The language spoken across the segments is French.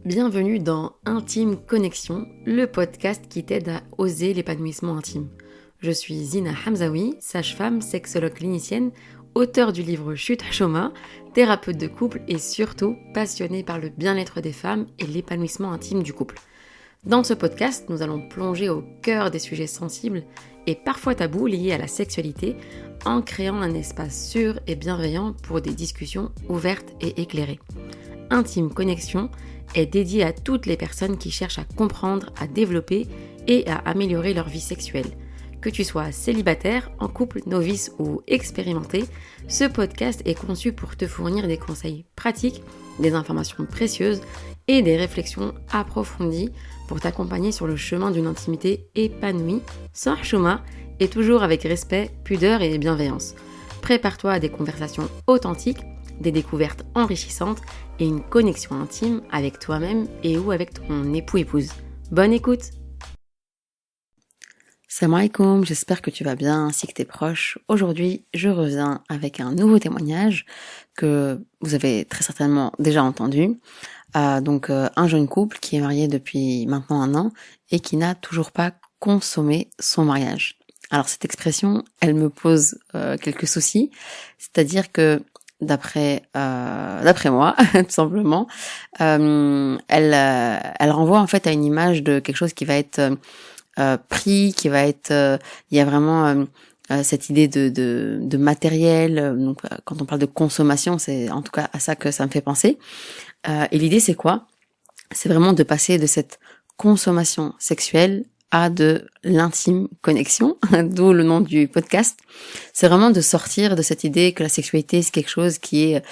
Bienvenue dans Intime Connexion, le podcast qui t'aide à oser l'épanouissement intime. Je suis Zina Hamzaoui, sage-femme, sexologue clinicienne, auteure du livre Chute Hashoma, thérapeute de couple et surtout passionnée par le bien-être des femmes et l'épanouissement intime du couple. Dans ce podcast, nous allons plonger au cœur des sujets sensibles et parfois tabous liés à la sexualité en créant un espace sûr et bienveillant pour des discussions ouvertes et éclairées. Intime Connexion est dédié à toutes les personnes qui cherchent à comprendre, à développer et à améliorer leur vie sexuelle. Que tu sois célibataire, en couple, novice ou expérimenté, ce podcast est conçu pour te fournir des conseils pratiques, des informations précieuses et des réflexions approfondies pour t'accompagner sur le chemin d'une intimité épanouie, sans chouma et toujours avec respect, pudeur et bienveillance. Prépare-toi à des conversations authentiques, des découvertes enrichissantes et une connexion intime avec toi-même et ou avec ton époux-épouse. Bonne écoute! Salam alaikum, j'espère que tu vas bien ainsi que tes proches. Aujourd'hui, je reviens avec un nouveau témoignage que vous avez très certainement déjà entendu. Un jeune couple qui est marié depuis maintenant 1 an et qui n'a toujours pas consommé son mariage. Alors cette expression, elle me pose quelques soucis, c'est-à-dire que d'après moi, tout simplement, elle renvoie en fait à une image de quelque chose qui va être pris, qui va être, il y a vraiment cette idée de matériel. Donc, quand on parle de consommation, c'est en tout cas à ça que ça me fait penser. Et l'idée, c'est quoi ? C'est vraiment de passer de cette consommation sexuelle à de l'intime connexion, d'où le nom du podcast. C'est vraiment de sortir de cette idée que la sexualité, c'est quelque chose qui est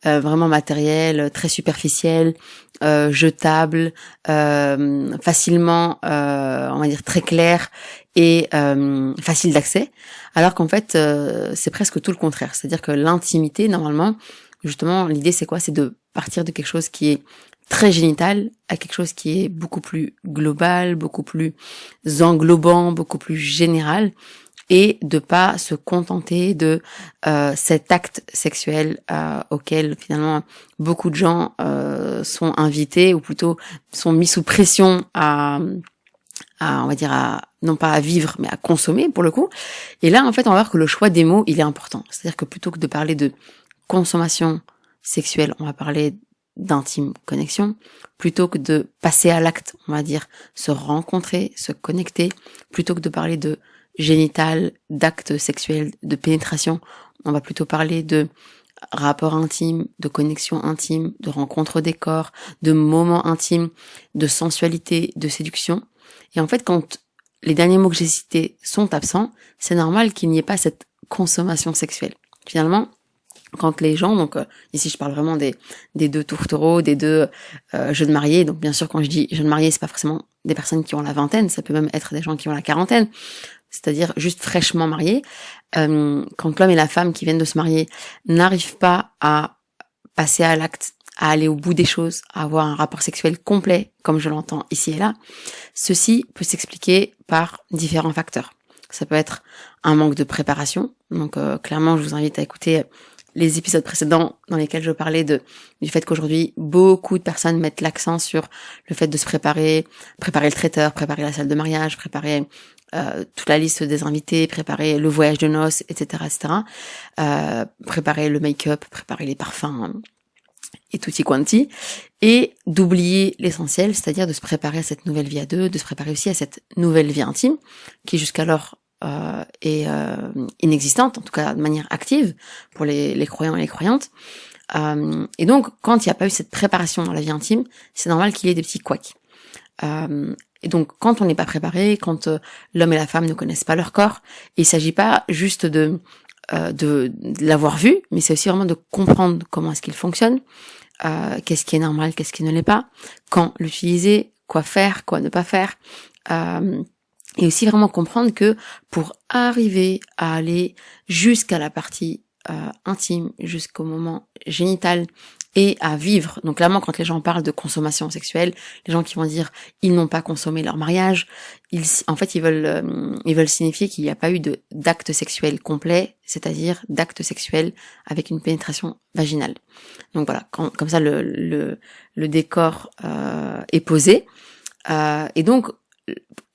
vraiment matériel, très superficiel, jetable, facilement, on va dire très clair et facile d'accès, alors qu'en fait, c'est presque tout le contraire. C'est-à-dire que l'intimité, normalement, justement, l'idée c'est quoi ? C'est de partir de quelque chose qui est très génital à quelque chose qui est beaucoup plus global, beaucoup plus englobant, beaucoup plus général, et de pas se contenter de cet acte sexuel auquel finalement beaucoup de gens sont invités, ou plutôt sont mis sous pression à on va dire non pas à vivre mais à consommer pour le coup. Et là en fait on va voir que le choix des mots il est important, c'est-à-dire que plutôt que de parler de consommation sexuelle, on va parler d'intime connexion, plutôt que de passer à l'acte, on va dire se rencontrer, se connecter, plutôt que de parler de génital, d'acte sexuel, de pénétration, on va plutôt parler de rapport intime, de connexion intime, de rencontre des corps, de moments intimes, de sensualité, de séduction. Et en fait, quand les derniers mots que j'ai cités sont absents, c'est normal qu'il n'y ait pas cette consommation sexuelle. Finalement, quand les gens, donc ici je parle vraiment des deux tourtereaux, des deux jeunes mariés, donc bien sûr quand je dis jeunes mariés, c'est pas forcément des personnes qui ont la vingtaine, ça peut même être des gens qui ont la quarantaine, c'est-à-dire juste fraîchement mariés. Quand l'homme et la femme qui viennent de se marier n'arrivent pas à passer à l'acte, à aller au bout des choses, à avoir un rapport sexuel complet, comme je l'entends ici et là, ceci peut s'expliquer par différents facteurs. Ça peut être un manque de préparation, donc clairement je vous invite à écouter les épisodes précédents dans lesquels je parlais du fait qu'aujourd'hui, beaucoup de personnes mettent l'accent sur le fait de se préparer le traiteur, préparer la salle de mariage, préparer toute la liste des invités, préparer le voyage de noces, etc., préparer le make-up, préparer les parfums et tutti quanti, et d'oublier l'essentiel, c'est-à-dire de se préparer à cette nouvelle vie à deux, de se préparer aussi à cette nouvelle vie intime, qui jusqu'alors est inexistante, en tout cas de manière active pour les croyants et les croyantes. Et donc, quand il n'y a pas eu cette préparation dans la vie intime, c'est normal qu'il y ait des petits couacs. Et donc, quand on n'est pas préparé, quand l'homme et la femme ne connaissent pas leur corps, il s'agit pas juste de l'avoir vu, mais c'est aussi vraiment de comprendre comment est-ce qu'il fonctionne, qu'est-ce qui est normal, qu'est-ce qui ne l'est pas, quand l'utiliser, quoi faire, quoi ne pas faire. Et aussi vraiment comprendre que pour arriver à aller jusqu'à la partie intime, jusqu'au moment génital et à vivre. Donc clairement, quand les gens parlent de consommation sexuelle, les gens qui vont dire ils n'ont pas consommé leur mariage, ils veulent signifier qu'il n'y a pas eu d'acte sexuel complet, c'est-à-dire d'acte sexuel avec une pénétration vaginale. Donc voilà, comme ça le décor est posé. Et donc,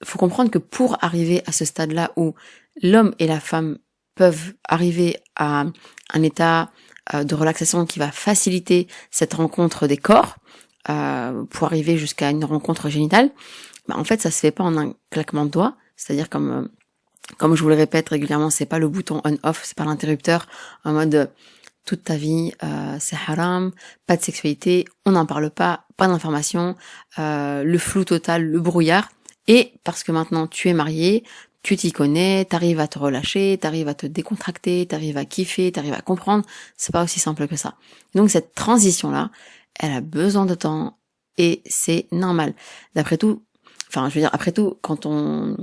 faut comprendre que pour arriver à ce stade-là où l'homme et la femme peuvent arriver à un état de relaxation qui va faciliter cette rencontre des corps, pour arriver jusqu'à une rencontre génitale, en fait, ça se fait pas en un claquement de doigts. C'est-à-dire comme je vous le répète régulièrement, c'est pas le bouton on/off, c'est pas l'interrupteur en mode toute ta vie, c'est haram, pas de sexualité, on n'en parle pas d'informations, le flou total, le brouillard. Et parce que maintenant tu es marié, tu t'y connais, t'arrives à te relâcher, t'arrives à te décontracter, t'arrives à kiffer, t'arrives à comprendre, c'est pas aussi simple que ça. Donc cette transition-là, elle a besoin de temps et c'est normal. Après tout, quand on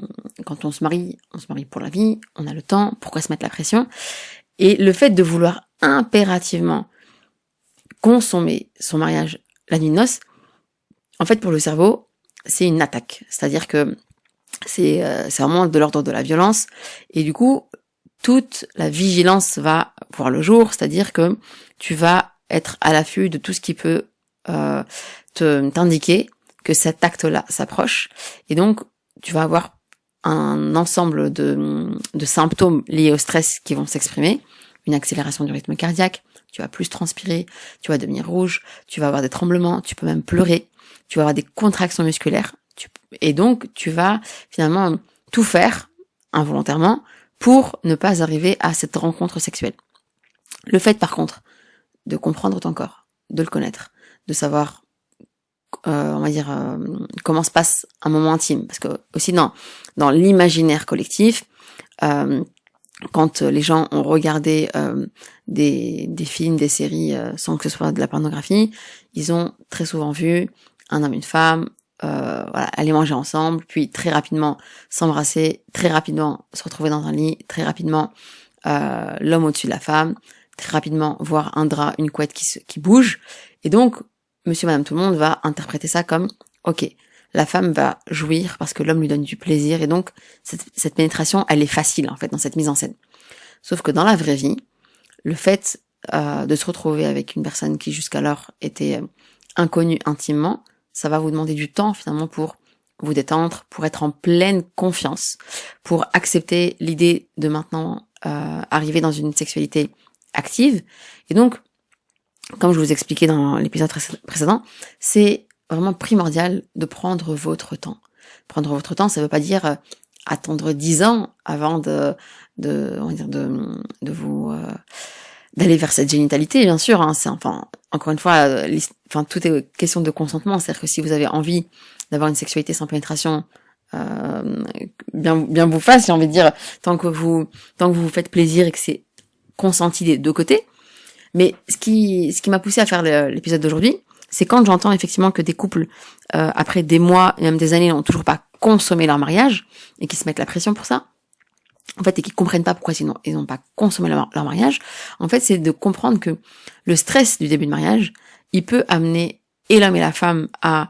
se marie pour la vie, on a le temps, pourquoi se mettre la pression? Et le fait de vouloir impérativement consommer son mariage la nuit de noces, en fait pour le cerveau, c'est une attaque. C'est-à-dire que c'est vraiment de l'ordre de la violence. Et du coup, toute la vigilance va voir le jour. C'est-à-dire que tu vas être à l'affût de tout ce qui peut t'indiquer que cet acte-là s'approche. Et donc, tu vas avoir un ensemble de symptômes liés au stress qui vont s'exprimer. Une accélération du rythme cardiaque, tu vas plus transpirer, tu vas devenir rouge, tu vas avoir des tremblements, tu peux même pleurer, tu vas avoir des contractions musculaires, et donc tu vas finalement tout faire involontairement pour ne pas arriver à cette rencontre sexuelle. Le fait par contre de comprendre ton corps, de le connaître, de savoir comment se passe un moment intime, parce que aussi dans l'imaginaire collectif, quand les gens ont regardé des films, des séries sans que ce soit de la pornographie, ils ont très souvent vu un homme, une femme, aller manger ensemble, puis très rapidement s'embrasser, très rapidement se retrouver dans un lit, très rapidement l'homme au-dessus de la femme, très rapidement voir un drap, une couette qui bouge, et donc monsieur, madame, tout le monde va interpréter ça comme ok, la femme va jouir parce que l'homme lui donne du plaisir, et donc cette pénétration, elle est facile en fait dans cette mise en scène. Sauf que dans la vraie vie, le fait de se retrouver avec une personne qui jusqu'alors était inconnue intimement, ça va vous demander du temps finalement pour vous détendre, pour être en pleine confiance, pour accepter l'idée de maintenant arriver dans une sexualité active. Et donc, comme je vous expliquais dans l'épisode précédent, c'est vraiment primordial de prendre votre temps. Prendre votre temps, ça veut pas dire attendre 10 ans avant d'aller vers cette génitalité, bien sûr. C'est encore une fois, tout est question de consentement. C'est-à-dire que si vous avez envie d'avoir une sexualité sans pénétration, bien vous fasse, j'ai envie de dire, tant que vous vous faites plaisir et que c'est consenti des deux côtés. Mais ce qui m'a poussé à faire l'épisode d'aujourd'hui, c'est quand j'entends effectivement que des couples, après des mois et même des années, n'ont toujours pas consommé leur mariage et qui se mettent la pression pour ça, en fait, et qui comprennent pas pourquoi ils n'ont pas consommé leur mariage. En fait, c'est de comprendre que le stress du début de mariage, il peut amener et l'homme et la femme à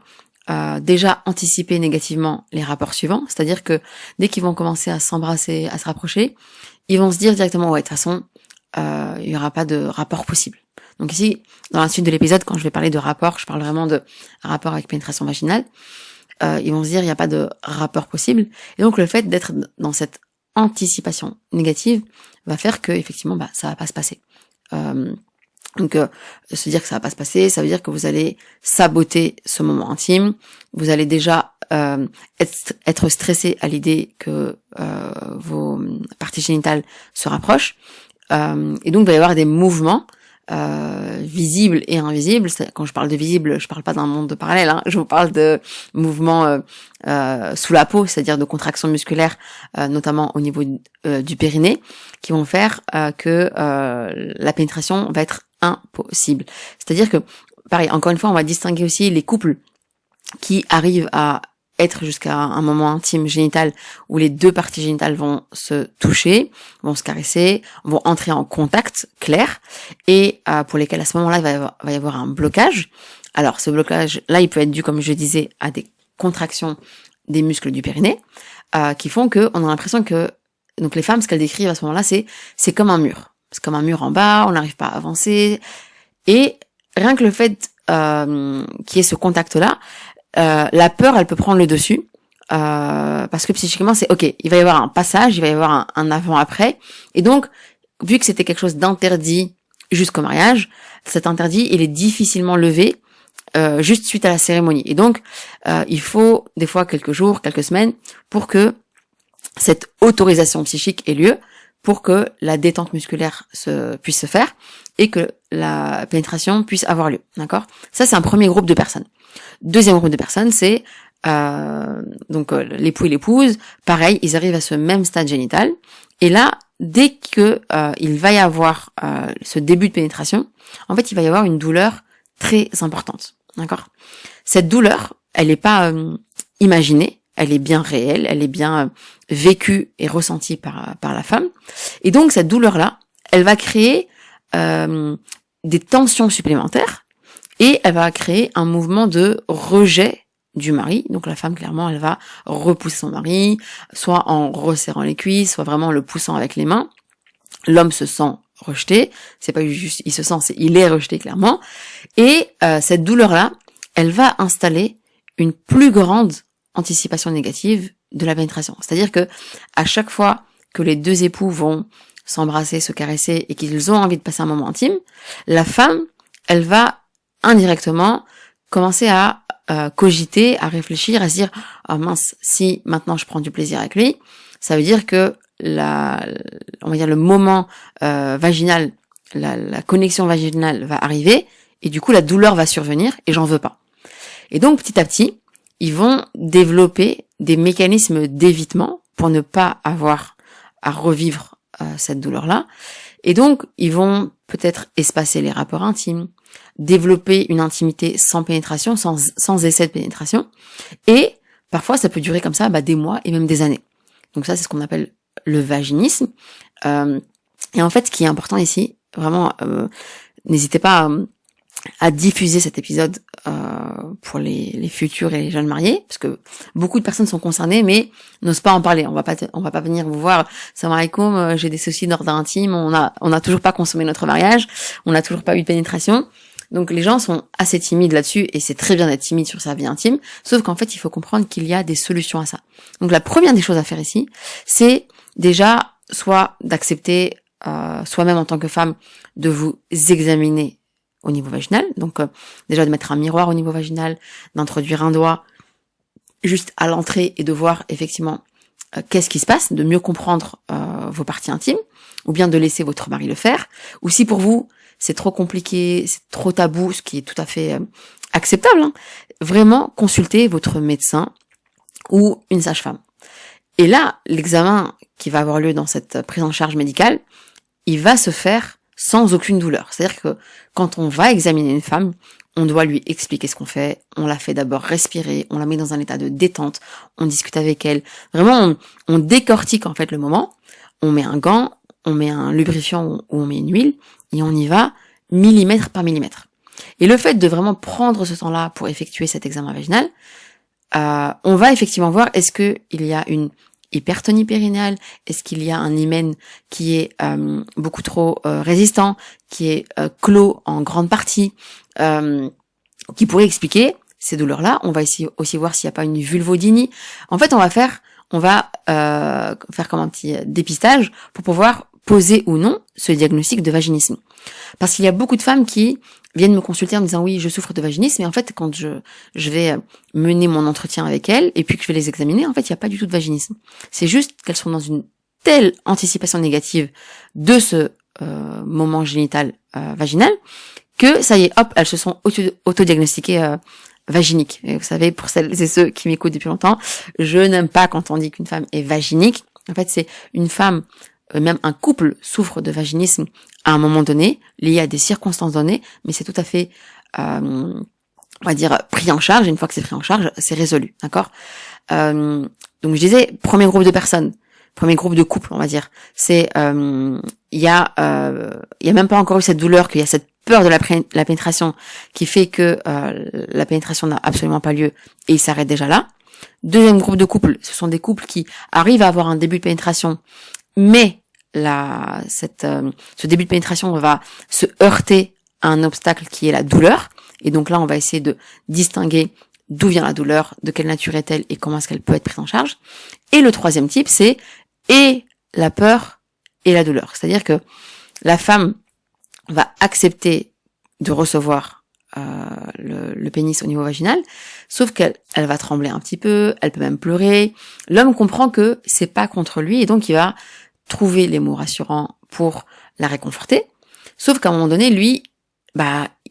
déjà anticiper négativement les rapports suivants. C'est-à-dire que dès qu'ils vont commencer à s'embrasser, à se rapprocher, ils vont se dire directement, ouais, de toute façon, il y aura pas de rapport possible. Donc ici, dans la suite de l'épisode, quand je vais parler de rapport, je parle vraiment de rapport avec pénétration vaginale. Ils vont se dire, il n'y a pas de rapport possible. Et donc le fait d'être dans cette anticipation négative va faire que effectivement, ça va pas se passer. Donc se dire que ça va pas se passer, ça veut dire que vous allez saboter ce moment intime. Vous allez déjà être stressé à l'idée que vos parties génitales se rapprochent. Et donc il va y avoir des mouvements visibles et invisibles. Quand je parle de visible, je parle pas d'un monde parallèle, hein. Je vous parle de mouvements sous la peau, c'est-à-dire de contractions musculaires, notamment au niveau du périnée, qui vont faire que la pénétration va être impossible. C'est-à-dire que, pareil, encore une fois, on va distinguer aussi les couples qui arrivent à être jusqu'à un moment intime génital où les deux parties génitales vont se toucher, vont se caresser, vont entrer en contact clair, et pour lesquels à ce moment-là, il va y avoir un blocage. Alors, ce blocage-là, il peut être dû, comme je disais, à des contractions des muscles du périnée, qui font que on a l'impression que, donc les femmes, ce qu'elles décrivent à ce moment-là, c'est comme un mur. C'est comme un mur en bas, on n'arrive pas à avancer, et rien que le fait qu'il y ait ce contact-là, la peur, elle peut prendre le dessus, parce que psychiquement, c'est ok, il va y avoir un passage, il va y avoir un avant-après, et donc, vu que c'était quelque chose d'interdit jusqu'au mariage, cet interdit, il est difficilement levé juste suite à la cérémonie. Et donc, il faut des fois quelques jours, quelques semaines, pour que cette autorisation psychique ait lieu, pour que la détente musculaire puisse se faire, et que la pénétration puisse avoir lieu. D'accord ? Ça, c'est un premier groupe de personnes. Deuxième groupe de personnes, c'est donc l'époux et l'épouse, pareil, ils arrivent à ce même stade génital, et là, dès que il va y avoir ce début de pénétration, en fait, il va y avoir une douleur très importante. D'accord ? Cette douleur, elle n'est pas imaginée, elle est bien réelle, elle est bien vécue et ressentie par la femme. Et donc, cette douleur-là, elle va créer des tensions supplémentaires, et elle va créer un mouvement de rejet du mari. Donc la femme, clairement, elle va repousser son mari, soit en resserrant les cuisses, soit vraiment en le poussant avec les mains. L'homme se sent rejeté, c'est pas juste il se sent, c'est il est rejeté clairement. Et cette douleur-là, elle va installer une plus grande anticipation négative de la pénétration. C'est-à-dire que à chaque fois que les deux époux vont s'embrasser, se caresser et qu'ils ont envie de passer un moment intime, la femme, elle va indirectement commencer à cogiter, à réfléchir, à se dire ah mince, si maintenant je prends du plaisir avec lui, ça veut dire que on va dire le moment vaginal, la connexion vaginale va arriver, et du coup la douleur va survenir et j'en veux pas. Et donc petit à petit, ils vont développer des mécanismes d'évitement pour ne pas avoir à revivre cette douleur-là. Et donc, ils vont peut-être espacer les rapports intimes, développer une intimité sans pénétration, sans essai de pénétration. Et parfois, ça peut durer comme ça des mois et même des années. Donc ça, c'est ce qu'on appelle le vaginisme. Et en fait, ce qui est important ici, vraiment, n'hésitez pas à diffuser cet épisode pour les futurs et les jeunes mariés, parce que beaucoup de personnes sont concernées mais n'osent pas en parler. On va pas venir vous voir salam alaikum, j'ai des soucis d'ordre intime, on a toujours pas consommé notre mariage, on n'a toujours pas eu de pénétration. Donc les gens sont assez timides là-dessus, et c'est très bien d'être timide sur sa vie intime, sauf qu'en fait il faut comprendre qu'il y a des solutions à ça. Donc la première des choses à faire ici, c'est déjà soit d'accepter soi-même en tant que femme de vous examiner au niveau vaginal, donc déjà de mettre un miroir au niveau vaginal, d'introduire un doigt juste à l'entrée et de voir effectivement qu'est-ce qui se passe, de mieux comprendre vos parties intimes, ou bien de laisser votre mari le faire, ou si pour vous c'est trop compliqué, c'est trop tabou, ce qui est tout à fait acceptable, hein, vraiment consultez votre médecin ou une sage-femme. Et là, l'examen qui va avoir lieu dans cette prise en charge médicale, il va se faire sans aucune douleur. C'est-à-dire que quand on va examiner une femme, on doit lui expliquer ce qu'on fait, on la fait d'abord respirer, on la met dans un état de détente, on discute avec elle. Vraiment, on décortique en fait le moment, on met un gant, on met un lubrifiant ou on met une huile, et on y va millimètre par millimètre. Et le fait de vraiment prendre ce temps-là pour effectuer cet examen vaginal, on va effectivement voir est-ce que il y a une hypertonie périnéale, est-ce qu'il y a un hymen qui est beaucoup trop résistant, qui est clos en grande partie, qui pourrait expliquer ces douleurs-là. On va aussi voir s'il n'y a pas une vulvodynie. En fait, on va faire comme un petit dépistage pour pouvoir poser ou non ce diagnostic de vaginisme. Parce qu'il y a beaucoup de femmes qui viennent me consulter en me disant oui, je souffre de vaginisme, mais en fait, quand je vais mener mon entretien avec elles et puis que je vais les examiner, en fait, il n'y a pas du tout de vaginisme. C'est juste qu'elles sont dans une telle anticipation négative de ce moment génital vaginal que ça y est, hop, elles se sont autodiagnostiquées vaginiques. Et vous savez, pour celles et ceux qui m'écoutent depuis longtemps, je n'aime pas quand on dit qu'une femme est vaginique. En fait, c'est une femme, même un couple souffre de vaginisme à un moment donné, lié à des circonstances données, mais c'est tout à fait on va dire, pris en charge. Et une fois que c'est pris en charge, c'est résolu, d'accord? Donc je disais, premier groupe de personnes, premier groupe de couples, on va dire, c'est il y a même pas encore eu cette douleur, qu'il y a cette peur de la pénétration qui fait que la pénétration n'a absolument pas lieu et il s'arrête déjà là. Deuxième groupe de couples, ce sont des couples qui arrivent à avoir un début de pénétration, mais ce début de pénétration va se heurter à un obstacle qui est la douleur. Et donc là, on va essayer de distinguer d'où vient la douleur, de quelle nature est-elle et comment est-ce qu'elle peut être prise en charge. Et le troisième type, c'est et la peur et la douleur. C'est-à-dire que la femme va accepter de recevoir le pénis au niveau vaginal, sauf qu'elle va trembler un petit peu, elle peut même pleurer. L'homme comprend que c'est pas contre lui et donc il va trouver les mots rassurants pour la réconforter. Sauf qu'à un moment donné, lui,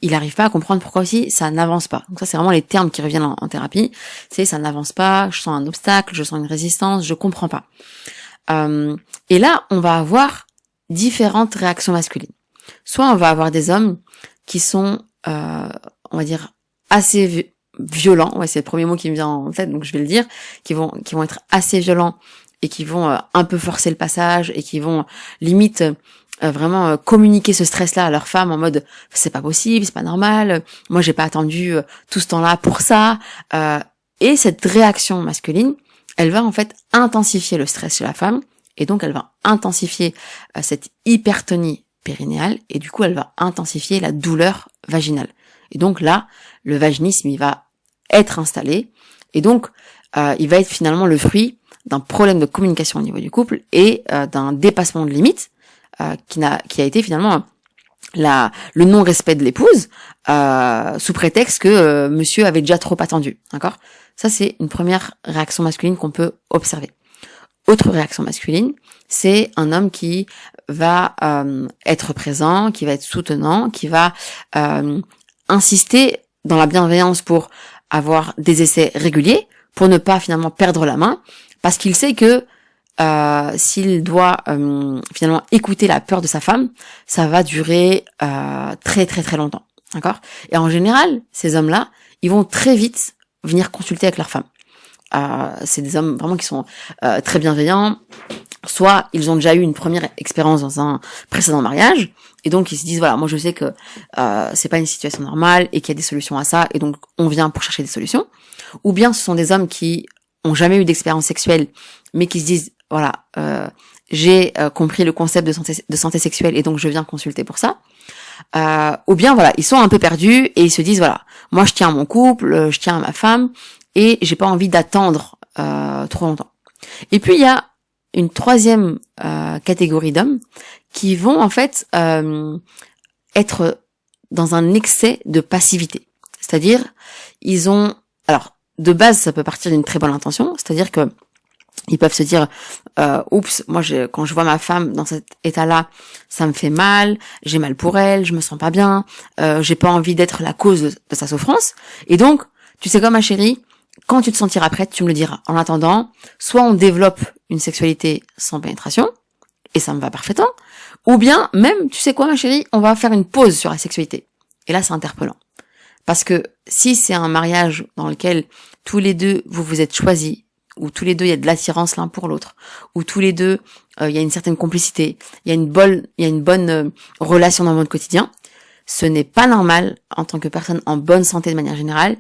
il n'arrive pas à comprendre pourquoi aussi ça n'avance pas. Donc ça, c'est vraiment les termes qui reviennent en thérapie. C'est ça n'avance pas, je sens un obstacle, je sens une résistance, je comprends pas. Et là, on va avoir différentes réactions masculines. Soit on va avoir des hommes qui sont, on va dire, assez violents. Ouais, c'est le premier mot qui me vient en tête, donc je vais le dire. Qui vont être assez violents et qui vont un peu forcer le passage et qui vont limite vraiment communiquer ce stress-là à leur femme en mode c'est pas possible, c'est pas normal, moi j'ai pas attendu tout ce temps-là pour ça. Et cette réaction masculine, elle va en fait intensifier le stress chez la femme et donc elle va intensifier cette hypertonie périnéale et du coup elle va intensifier la douleur vaginale. Et donc là, le vaginisme il va être installé et donc il va être finalement le fruit d'un problème de communication au niveau du couple et d'un dépassement de limite qui a été finalement le non-respect de l'épouse sous prétexte que monsieur avait déjà trop attendu, d'accord? Ça c'est une première réaction masculine qu'on peut observer. Autre réaction masculine, c'est un homme qui va être présent, qui va être soutenant, qui va insister dans la bienveillance pour avoir des essais réguliers, pour ne pas finalement perdre la main, parce qu'il sait que s'il doit finalement écouter la peur de sa femme, ça va durer très très très longtemps, d'accord? Et en général, ces hommes-là, ils vont très vite venir consulter avec leur femme. C'est des hommes vraiment qui sont très bienveillants, soit ils ont déjà eu une première expérience dans un précédent mariage, et donc ils se disent voilà, moi je sais que c'est pas une situation normale et qu'il y a des solutions à ça, et donc on vient pour chercher des solutions. Ou bien ce sont des hommes qui ont jamais eu d'expérience sexuelle, mais qui se disent voilà, j'ai compris le concept de santé sexuelle et donc je viens consulter pour ça. Ou bien voilà, ils sont un peu perdus et ils se disent voilà, moi je tiens à mon couple, je tiens à ma femme et j'ai pas envie d'attendre trop longtemps. Et puis il y a une troisième catégorie d'hommes qui vont en fait être dans un excès de passivité. C'est-à-dire, ils ont... Alors, de base, ça peut partir d'une très bonne intention, c'est-à-dire que ils peuvent se dire oups, moi quand je vois ma femme dans cet état-là, ça me fait mal, j'ai mal pour elle, je me sens pas bien, j'ai pas envie d'être la cause de sa souffrance. Et donc, tu sais quoi ma chérie, quand tu te sentiras prête, tu me le diras. En attendant, soit on développe une sexualité sans pénétration, et ça me va parfaitement, ou bien même, tu sais quoi ma chérie, on va faire une pause sur la sexualité. Et là, c'est interpellant. Parce que si c'est un mariage dans lequel tous les deux, vous vous êtes choisis, où tous les deux, il y a de l'attirance l'un pour l'autre, où tous les deux, il y a une certaine complicité, il y a une bonne relation dans votre quotidien, ce n'est pas normal, en tant que personne en bonne santé de manière générale,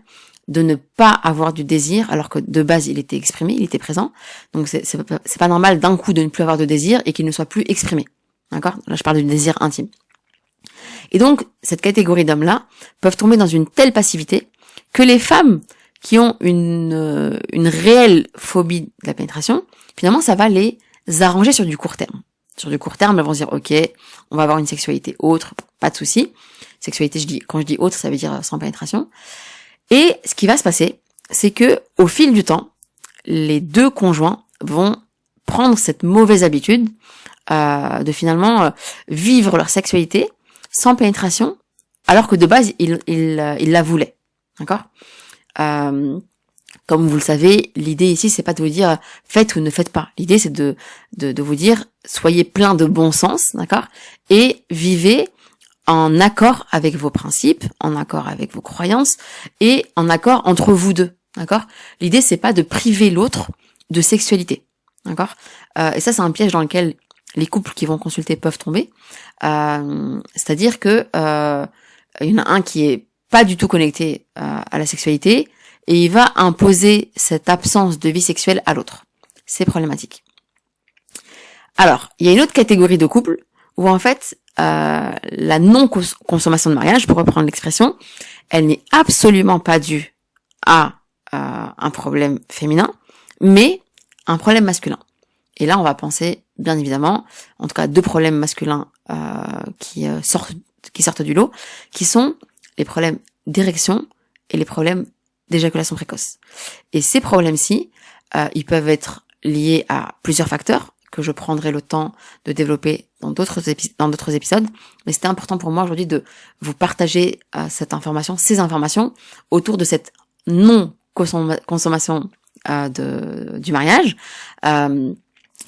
de ne pas avoir du désir, alors que de base, il était exprimé, il était présent. Donc, c'est pas normal d'un coup de ne plus avoir de désir et qu'il ne soit plus exprimé. D'accord? Là, je parle du désir intime. Et donc, cette catégorie d'hommes-là peuvent tomber dans une telle passivité que les femmes qui ont une réelle phobie de la pénétration, finalement, ça va les arranger sur du court terme. Sur du court terme, elles vont se dire, ok, on va avoir une sexualité autre, pas de souci. Sexualité, quand je dis autre, ça veut dire sans pénétration. Et ce qui va se passer, c'est que au fil du temps, les deux conjoints vont prendre cette mauvaise habitude de finalement vivre leur sexualité sans pénétration, alors que de base, ils la voulaient. D'accord? Comme vous le savez, l'idée ici, c'est pas de vous dire faites ou ne faites pas. L'idée, c'est de vous dire soyez plein de bon sens, d'accord? Et vivez en accord avec vos principes, en accord avec vos croyances et en accord entre vous deux, d'accord ? L'idée, c'est pas de priver l'autre de sexualité, d'accord ? Et ça, c'est un piège dans lequel les couples qui vont consulter peuvent tomber. C'est-à-dire que il y en a un qui est pas du tout connecté à la sexualité et il va imposer cette absence de vie sexuelle à l'autre. C'est problématique. Alors, il y a une autre catégorie de couples où en fait, la non-consommation de mariage, pour reprendre l'expression, elle n'est absolument pas due à un problème féminin, mais un problème masculin. Et là, on va penser, bien évidemment, en tout cas, deux problèmes masculins qui sortent du lot, qui sont les problèmes d'érection et les problèmes d'éjaculation précoce. Et ces problèmes-ci, ils peuvent être liés à plusieurs facteurs que je prendrai le temps de développer dans d'autres épisodes. Mais c'était important pour moi aujourd'hui de vous partager ces informations autour de cette non-consommation du mariage,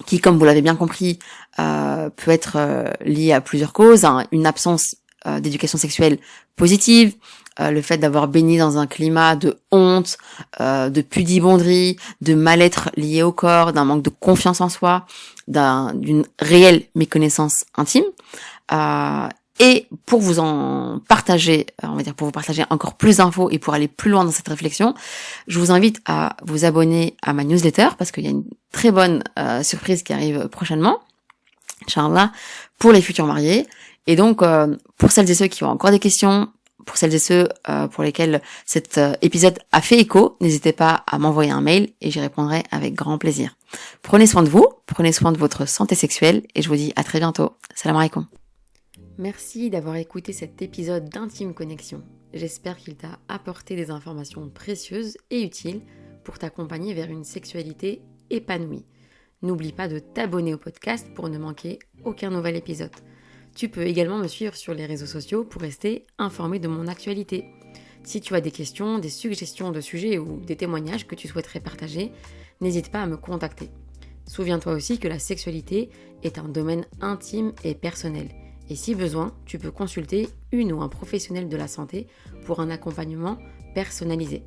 qui, comme vous l'avez bien compris, peut être liée à plusieurs causes, hein, une absence d'éducation sexuelle positive, le fait d'avoir baigné dans un climat de honte, de pudibonderie, de mal-être lié au corps, d'un manque de confiance en soi, d'une réelle méconnaissance intime. Et pour vous en partager, pour vous partager encore plus d'infos et pour aller plus loin dans cette réflexion, je vous invite à vous abonner à ma newsletter parce qu'il y a une très bonne surprise qui arrive prochainement, Inch'Allah, pour les futurs mariés. Et donc, pour celles et ceux qui ont encore des questions, pour celles et ceux pour lesquels cet épisode a fait écho, n'hésitez pas à m'envoyer un mail et j'y répondrai avec grand plaisir. Prenez soin de vous, prenez soin de votre santé sexuelle et je vous dis à très bientôt. Salam alaikum. Merci d'avoir écouté cet épisode d'Intime Connexion. J'espère qu'il t'a apporté des informations précieuses et utiles pour t'accompagner vers une sexualité épanouie. N'oublie pas de t'abonner au podcast pour ne manquer aucun nouvel épisode. Tu peux également me suivre sur les réseaux sociaux pour rester informé de mon actualité. Si tu as des questions, des suggestions de sujets ou des témoignages que tu souhaiterais partager, n'hésite pas à me contacter. Souviens-toi aussi que la sexualité est un domaine intime et personnel. Et si besoin, tu peux consulter une ou un professionnel de la santé pour un accompagnement personnalisé.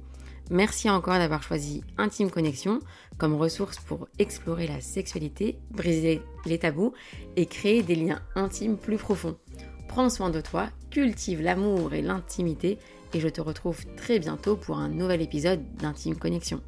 Merci encore d'avoir choisi Intime Connexion comme ressource pour explorer la sexualité, briser les tabous et créer des liens intimes plus profonds. Prends soin de toi, cultive l'amour et l'intimité et je te retrouve très bientôt pour un nouvel épisode d'Intime Connexion.